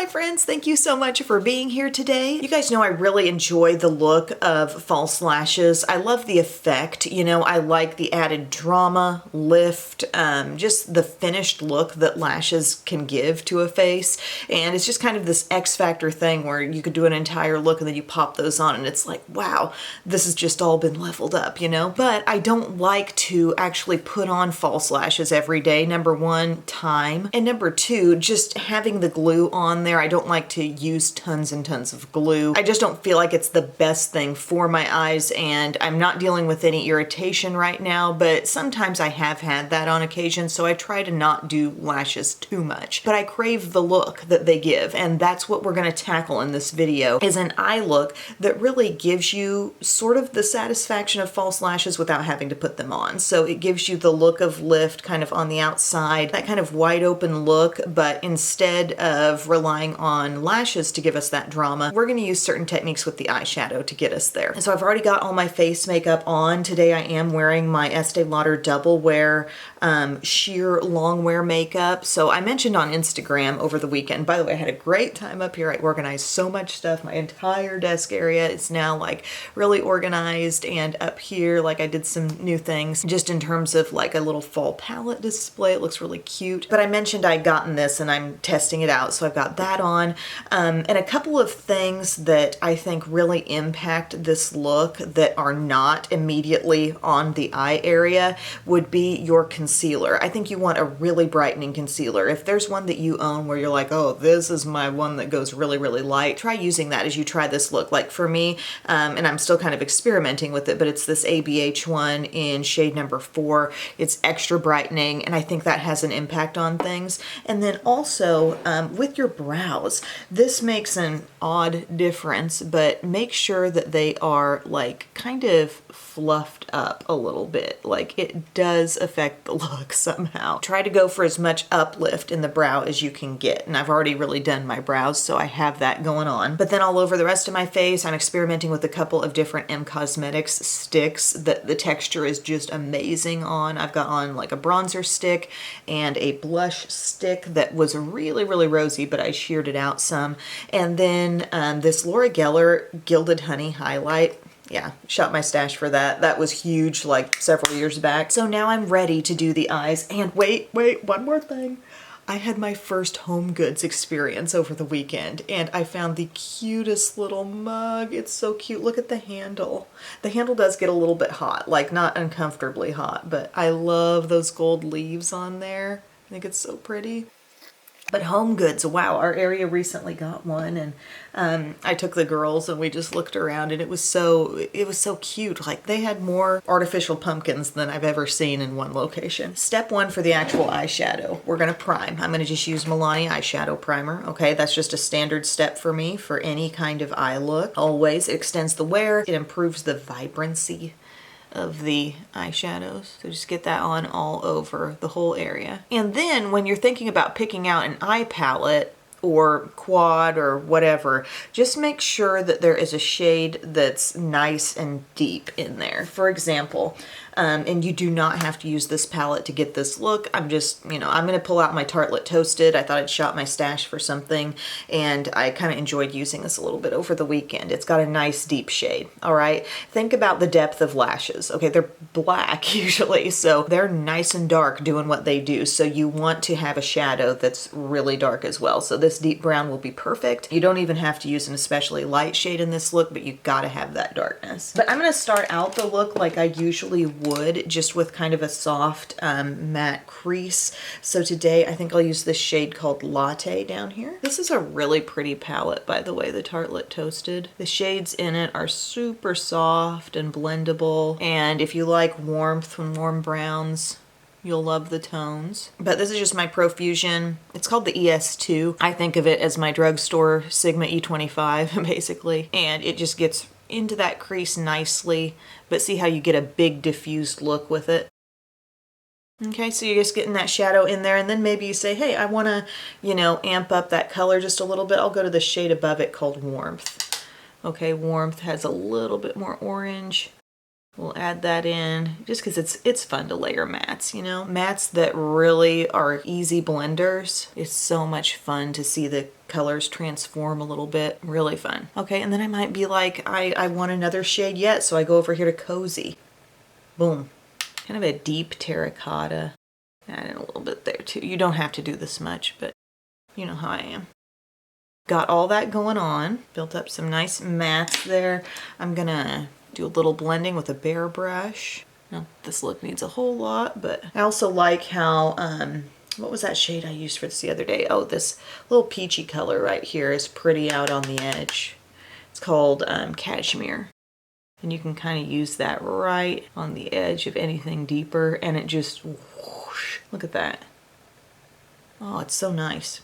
Hi friends, thank you so much for being here today. You guys know I really enjoy the look of false lashes. I love the effect, you know, I like the added drama, lift, just the finished look that lashes can give to a face. And it's just kind of this X factor thing where you could do an entire look and then you pop those on and it's like, wow, this has just all been leveled up, you know? But I don't like to actually put on false lashes every day. Number one, time. And number two, just having the glue on there. I don't like to use tons and tons of glue. I just don't feel like it's the best thing for my eyes, and I'm not dealing with any irritation right now, but sometimes I have had that on occasion, so I try to not do lashes too much. But I crave the look that they give, and that's what we're gonna tackle in this video, is an eye look that really gives you sort of the satisfaction of false lashes without having to put them on. So it gives you the look of lift kind of on the outside, that kind of wide open look, but instead of relying on lashes to give us that drama, we're gonna use certain techniques with the eyeshadow to get us there. So I've already got all my face makeup on. Today I am wearing my Estee Lauder Double Wear sheer long wear makeup. So I mentioned on Instagram over the weekend, by the way, I had a great time up here. I organized so much stuff. My entire desk area is now like really organized, and up here, like I did some new things just in terms of like a little fall palette display. It looks really cute. But I mentioned I'd gotten this and I'm testing it out. So I've got that on. And a couple of things that I think really impact this look that are not immediately on the eye area would be your concealer. I think you want a really brightening concealer. If there's one that you own where you're like, oh, this is my one that goes really, really light, try using that as you try this look. Like for me, and I'm still kind of experimenting with it, but it's this ABH one in shade number 4. It's extra brightening, and I think that has an impact on things. And then also with your brows, this makes an odd difference, but make sure that they are like kind of fluffed up a little bit. Like it does affect the look somehow. Try to go for as much uplift in the brow as you can get. And I've already really done my brows, so I have that going on. But then all over the rest of my face, I'm experimenting with a couple of different M Cosmetics sticks that the texture is just amazing on. I've got on like a bronzer stick and a blush stick that was really, really rosy, but I sheared it out some. And then this Laura Geller Gilded Honey highlight. Yeah, shot my stash for that. That was huge like several years back. So now I'm ready to do the eyes. And wait, one more thing. I had my first Home Goods experience over the weekend, and I found the cutest little mug. It's so cute. Look at the handle. The handle does get a little bit hot, like not uncomfortably hot, but I love those gold leaves on there. I think it's so pretty. But Home Goods, wow, our area recently got one, and I took the girls and we just looked around, and it was so cute. Like they had more artificial pumpkins than I've ever seen in one location. Step one for the actual eyeshadow, we're gonna prime. I'm gonna just use Milani eyeshadow primer, okay? That's just a standard step for me for any kind of eye look. Always, it extends the wear, it improves the vibrancy of the eyeshadows. So just get that on all over the whole area. And then when you're thinking about picking out an eye palette or quad or whatever, just make sure that there is a shade that's nice and deep in there. For example, and you do not have to use this palette to get this look. I'm just, you know, I'm gonna pull out my Tartelette Toasted. I thought I'd shop my stash for something, and I kind of enjoyed using this a little bit over the weekend. It's got a nice deep shade, all right? Think about the depth of lashes. Okay, they're black usually, so they're nice and dark doing what they do. So you want to have a shadow that's really dark as well. So this deep brown will be perfect. You don't even have to use an especially light shade in this look, but you gotta have that darkness. But I'm gonna start out the look like I usually would, just with kind of a soft matte crease. So today I think I'll use this shade called Latte down here. This is a really pretty palette, by the way, the Tartelette Toasted. The shades in it are super soft and blendable, and if you like warmth and warm browns, you'll love the tones. But this is just my Profusion. It's called the ES2. I think of it as my drugstore Sigma E25, basically. And it just gets into that crease nicely, but see how you get a big diffused look with it. Okay, so you're just getting that shadow in there, and then maybe you say, hey, I wanna, you know, amp up that color just a little bit. I'll go to the shade above it called Warmth. Okay, Warmth has a little bit more orange. We'll add that in just because it's fun to layer mattes, you know? Mattes that really are easy blenders. It's so much fun to see the colors transform a little bit. Really fun. Okay, and then I might be like, I want another shade yet, so I go over here to Cozy. Boom. Kind of a deep terracotta. Add in a little bit there too. You don't have to do this much, but you know how I am. Got all that going on. Built up some nice mattes there. I'm gonna do a little blending with a bare brush. Now, this look needs a whole lot, but I also like how, what was that shade I used for this the other day? Oh, this little peachy color right here is pretty out on the edge. It's called Cashmere. And you can kind of use that right on the edge of anything deeper, and it just whoosh. Look at that. Oh, it's so nice.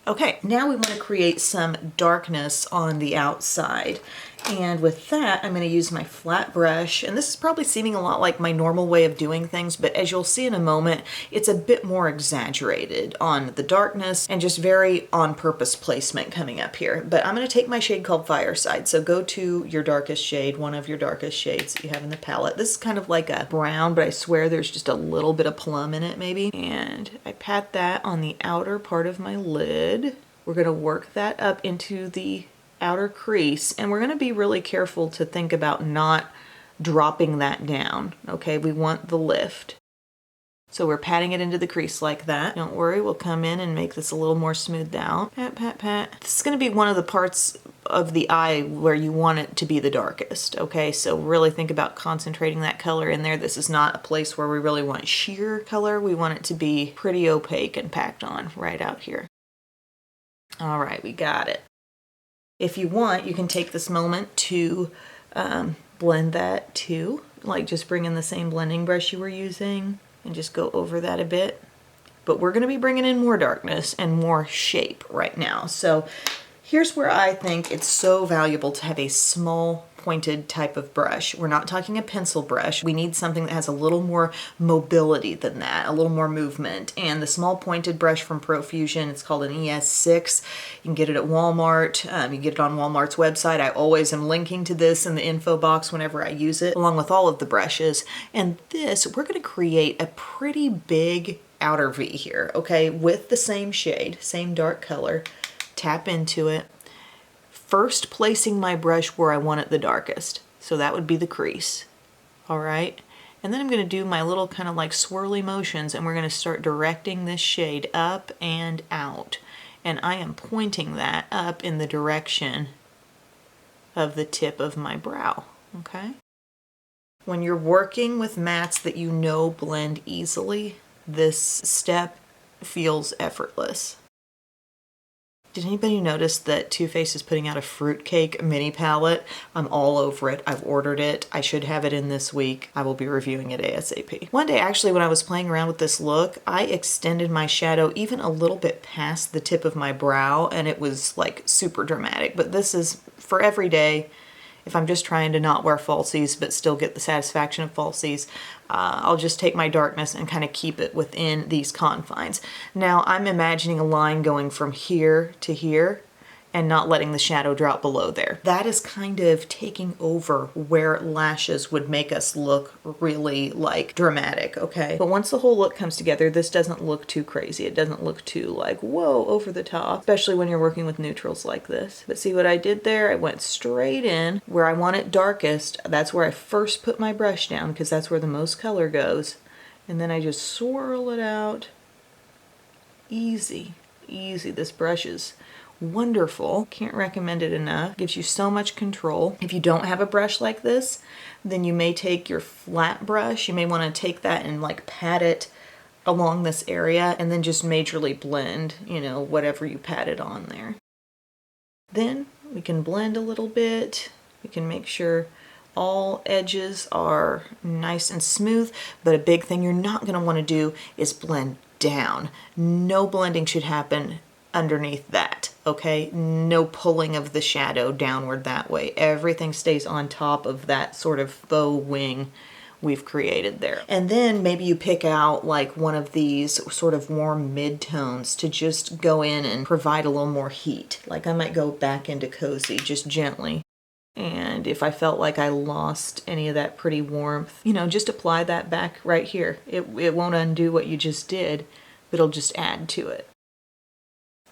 Okay, now we want to create some darkness on the outside. And with that, I'm going to use my flat brush. And this is probably seeming a lot like my normal way of doing things, but as you'll see in a moment, it's a bit more exaggerated on the darkness and just very on-purpose placement coming up here. But I'm going to take my shade called Fireside. So go to your darkest shade, one of your darkest shades that you have in the palette. This is kind of like a brown, but I swear there's just a little bit of plum in it maybe. And I pat that on the outer part of my lid. We're going to work that up into the outer crease, and we're going to be really careful to think about not dropping that down. Okay, we want the lift. So we're patting it into the crease like that. Don't worry, we'll come in and make this a little more smoothed out. Pat, pat, pat. This is going to be one of the parts of the eye where you want it to be the darkest. Okay, so really think about concentrating that color in there. This is not a place where we really want sheer color. We want it to be pretty opaque and packed on right out here. All right, we got it. If you want, you can take this moment to blend that too. Like just bring in the same blending brush you were using and just go over that a bit. But we're going to be bringing in more darkness and more shape right now. So here's where I think it's so valuable to have a small pointed type of brush. We're not talking a pencil brush. We need something that has a little more mobility than that, a little more movement. And the small pointed brush from Profusion, it's called an ES6. You can get it at Walmart. You can get it on Walmart's website. I always am linking to this in the info box whenever I use it, along with all of the brushes. And this, we're going to create a pretty big outer V here, okay, with the same shade, same dark color. Tap into it. First placing my brush where I want it the darkest. So that would be the crease. All right. And then I'm going to do my little kind of like swirly motions, and we're going to start directing this shade up and out. And I am pointing that up in the direction of the tip of my brow. Okay. When you're working with mattes that you know blend easily, this step feels effortless. Did anybody notice that Too Faced is putting out a fruitcake mini palette? I'm all over it. I've ordered it. I should have it in this week. I will be reviewing it ASAP. One day, actually, when I was playing around with this look, I extended my shadow even a little bit past the tip of my brow, and it was like super dramatic. But this is for every day. If I'm just trying to not wear falsies but still get the satisfaction of falsies, I'll just take my darkness and kind of keep it within these confines. Now I'm imagining a line going from here to here and not letting the shadow drop below there. That is kind of taking over where lashes would make us look really like dramatic, okay? But once the whole look comes together, this doesn't look too crazy. It doesn't look too like, whoa, over the top, especially when you're working with neutrals like this. But see what I did there? I went straight in where I want it darkest. That's where I first put my brush down because that's where the most color goes. And then I just swirl it out. Easy, easy. This brush is wonderful. Can't recommend it enough. Gives you so much control. If you don't have a brush like this, then you may take your flat brush. You may want to take that and like pat it along this area and then just majorly blend, you know, whatever you patted on there. Then we can blend a little bit. We can make sure all edges are nice and smooth, but a big thing you're not going to want to do is blend down. No blending should happen underneath that, okay? No pulling of the shadow downward that way. Everything stays on top of that sort of faux wing we've created there. And then maybe you pick out like one of these sort of warm mid-tones to just go in and provide a little more heat. Like I might go back into Cozy just gently. And if I felt like I lost any of that pretty warmth, you know, just apply that back right here. It won't undo what you just did, but it'll just add to it.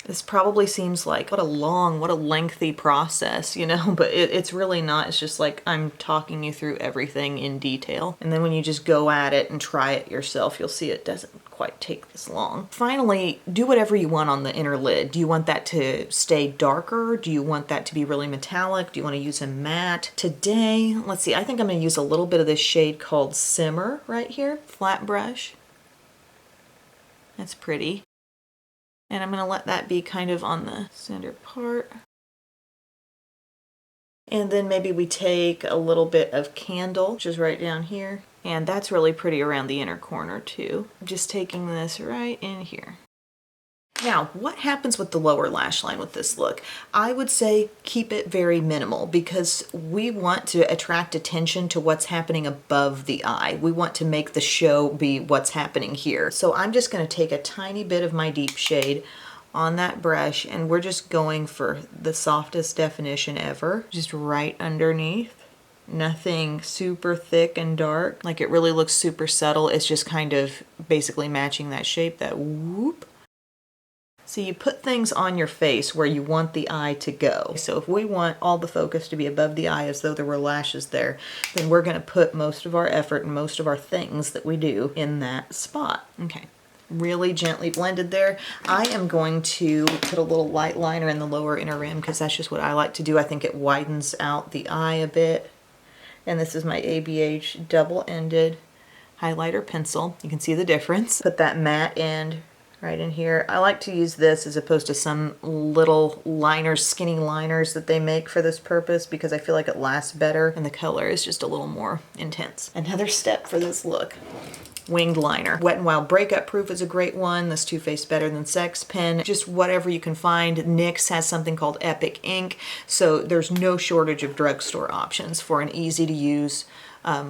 This probably seems like what a lengthy process, you know, but it's really not. It's just like I'm talking you through everything in detail. And then when you just go at it and try it yourself, you'll see it doesn't quite take this long. Finally, do whatever you want on the inner lid. Do you want that to stay darker? Do you want that to be really metallic? Do you want to use a matte? Today, let's see, I think I'm going to use a little bit of this shade called Simmer right here. Flat brush. That's pretty. And I'm going to let that be kind of on the center part. And then maybe we take a little bit of Candle, which is right down here. And that's really pretty around the inner corner too. I'm just taking this right in here. Now, what happens with the lower lash line with this look? I would say keep it very minimal because we want to attract attention to what's happening above the eye. We want to make the show be what's happening here. So I'm just going to take a tiny bit of my deep shade on that brush and we're just going for the softest definition ever, just right underneath. Nothing super thick and dark, like it really looks super subtle. It's just kind of basically matching that shape, that whoop. So you put things on your face where you want the eye to go. So if we want all the focus to be above the eye as though there were lashes there, then we're going to put most of our effort and most of our things that we do in that spot. Okay, really gently blended there. I am going to put a little light liner in the lower inner rim because that's just what I like to do. I think it widens out the eye a bit. And this is my ABH double-ended highlighter pencil. You can see the difference. Put that matte end right in here. I like to use this as opposed to some little liners, skinny liners that they make for this purpose because I feel like it lasts better and the color is just a little more intense. Another step for this look. Winged liner. Wet n Wild Breakup Proof is a great one. This Too Faced Better Than Sex pen. Just whatever you can find. NYX has something called Epic Ink, so there's no shortage of drugstore options for an easy to use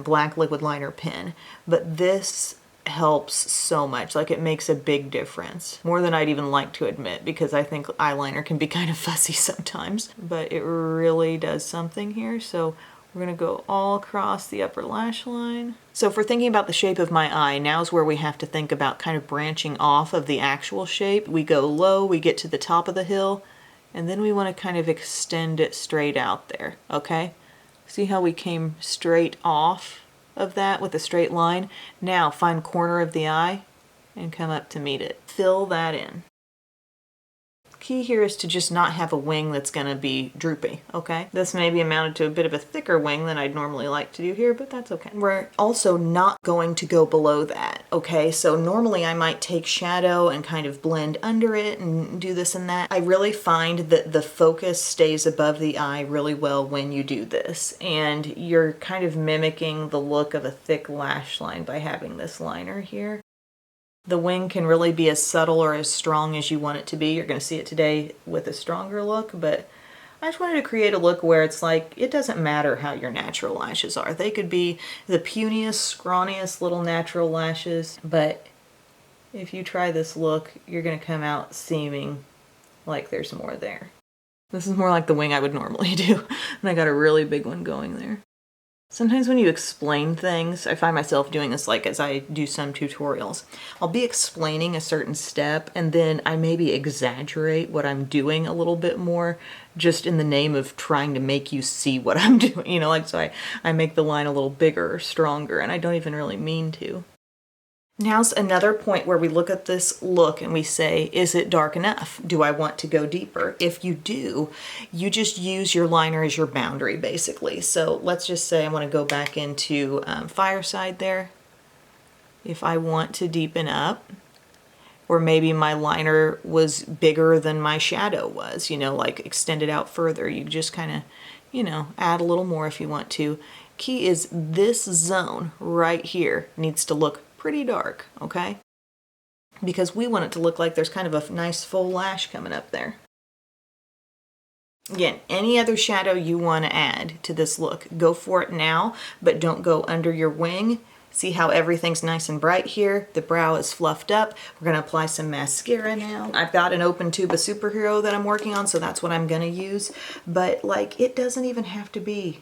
black liquid liner pen. But this helps so much. Like, it makes a big difference. More than I'd even like to admit because I think eyeliner can be kind of fussy sometimes. But it really does something here. So we're going to go all across the upper lash line. So if we're thinking about the shape of my eye, now's where we have to think about kind of branching off of the actual shape. We go low, we get to the top of the hill, and then we want to kind of extend it straight out there, okay? See how we came straight off of that with a straight line? Now find corner of the eye and come up to meet it. Fill that in. Key here is to just not have a wing that's going to be droopy, okay? This may be amounted to a bit of a thicker wing than I'd normally like to do here, but that's okay. We're also not going to go below that, okay? So normally I might take shadow and kind of blend under it and do this and that. I really find that the focus stays above the eye really well when you do this, and you're kind of mimicking the look of a thick lash line by having this liner here. The wing can really be as subtle or as strong as you want it to be. You're going to see it today with a stronger look, but I just wanted to create a look where it's like, it doesn't matter how your natural lashes are. They could be the puniest, scrawniest little natural lashes, but if you try this look, you're going to come out seeming like there's more there. This is more like the wing I would normally do, and I got a really big one going there. Sometimes when you explain things, I find myself doing this like as I do some tutorials. I'll be explaining a certain step and then I maybe exaggerate what I'm doing a little bit more just in the name of trying to make you see what I'm doing. You know, like so I make the line a little bigger or stronger and I don't even really mean to. Now's another point where we look at this look and we say, is it dark enough? Do I want to go deeper? If you do, you just use your liner as your boundary, basically. So let's just say I want to go back into Fireside there. If I want to deepen up, or maybe my liner was bigger than my shadow was, you know, like extend it out further. You just kind of, you know, add a little more if you want to. Key is this zone right here needs to look pretty dark, okay? Because we want it to look like there's kind of a nice full lash coming up there. Again, any other shadow you want to add to this look, go for it now, but don't go under your wing. See how everything's nice and bright here? The brow is fluffed up. We're going to apply some mascara now. I've got an open tube of Superhero that I'm working on, so that's what I'm going to use. But like, it doesn't even have to be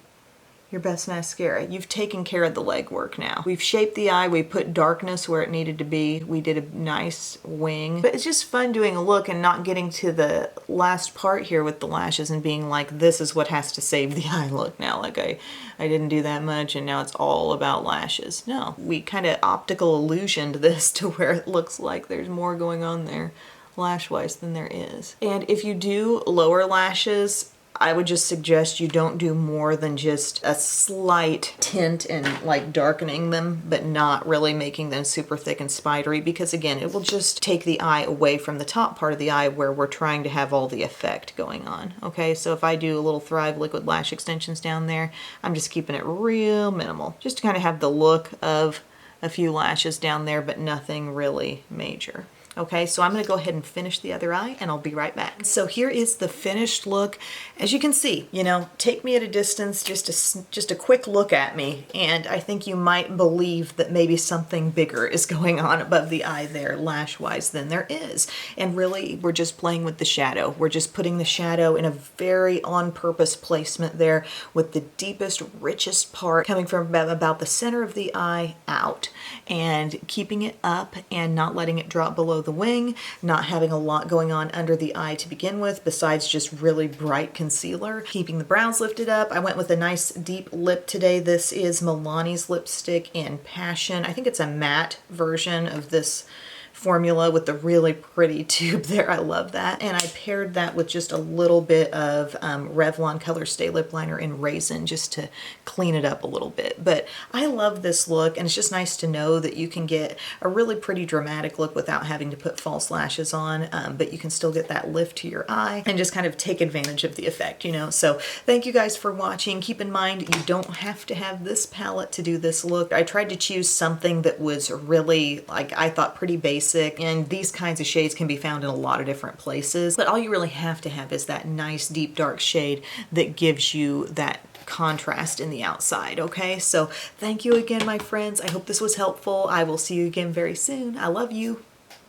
your best mascara. You've taken care of the legwork now. We've shaped the eye, we put darkness where it needed to be, we did a nice wing. But it's just fun doing a look and not getting to the last part here with the lashes and being like, this is what has to save the eye look now. Like I didn't do that much and now it's all about lashes. No, we kind of optical illusioned this to where it looks like there's more going on there lash-wise than there is. And if you do lower lashes, I would just suggest you don't do more than just a slight tint and like darkening them, but not really making them super thick and spidery, because again, it will just take the eye away from the top part of the eye where we're trying to have all the effect going on. Okay, so if I do a little Thrive liquid lash extensions down there, I'm just keeping it real minimal, just to kind of have the look of a few lashes down there, but nothing really major. Okay, so I'm going to go ahead and finish the other eye and I'll be right back. So here is the finished look. As you can see, you know, take me at a distance, just a quick look at me, and I think you might believe that maybe something bigger is going on above the eye there lash-wise than there is. And really, we're just playing with the shadow. We're just putting the shadow in a very on-purpose placement there with the deepest, richest part coming from about the center of the eye out, and keeping it up and not letting it drop below the wing, not having a lot going on under the eye to begin with besides just really bright concealer. Keeping the brows lifted up. I went with a nice deep lip today. This is Milani's lipstick in Passion. I think it's a matte version of this formula with the really pretty tube there. I love that. And I paired that with just a little bit of Revlon Color Stay Lip Liner in Raisin just to clean it up a little bit. But I love this look, and it's just nice to know that you can get a really pretty dramatic look without having to put false lashes on, but you can still get that lift to your eye and just kind of take advantage of the effect, you know? So thank you guys for watching. Keep in mind, you don't have to have this palette to do this look. I tried to choose something that was really, like, I thought pretty basic, and these kinds of shades can be found in a lot of different places, but all you really have to have is that nice deep dark shade that gives you that contrast in the outside. Okay, so thank you again, my friends. I hope this was helpful. I will see you again very soon. I love you.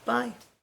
Bye.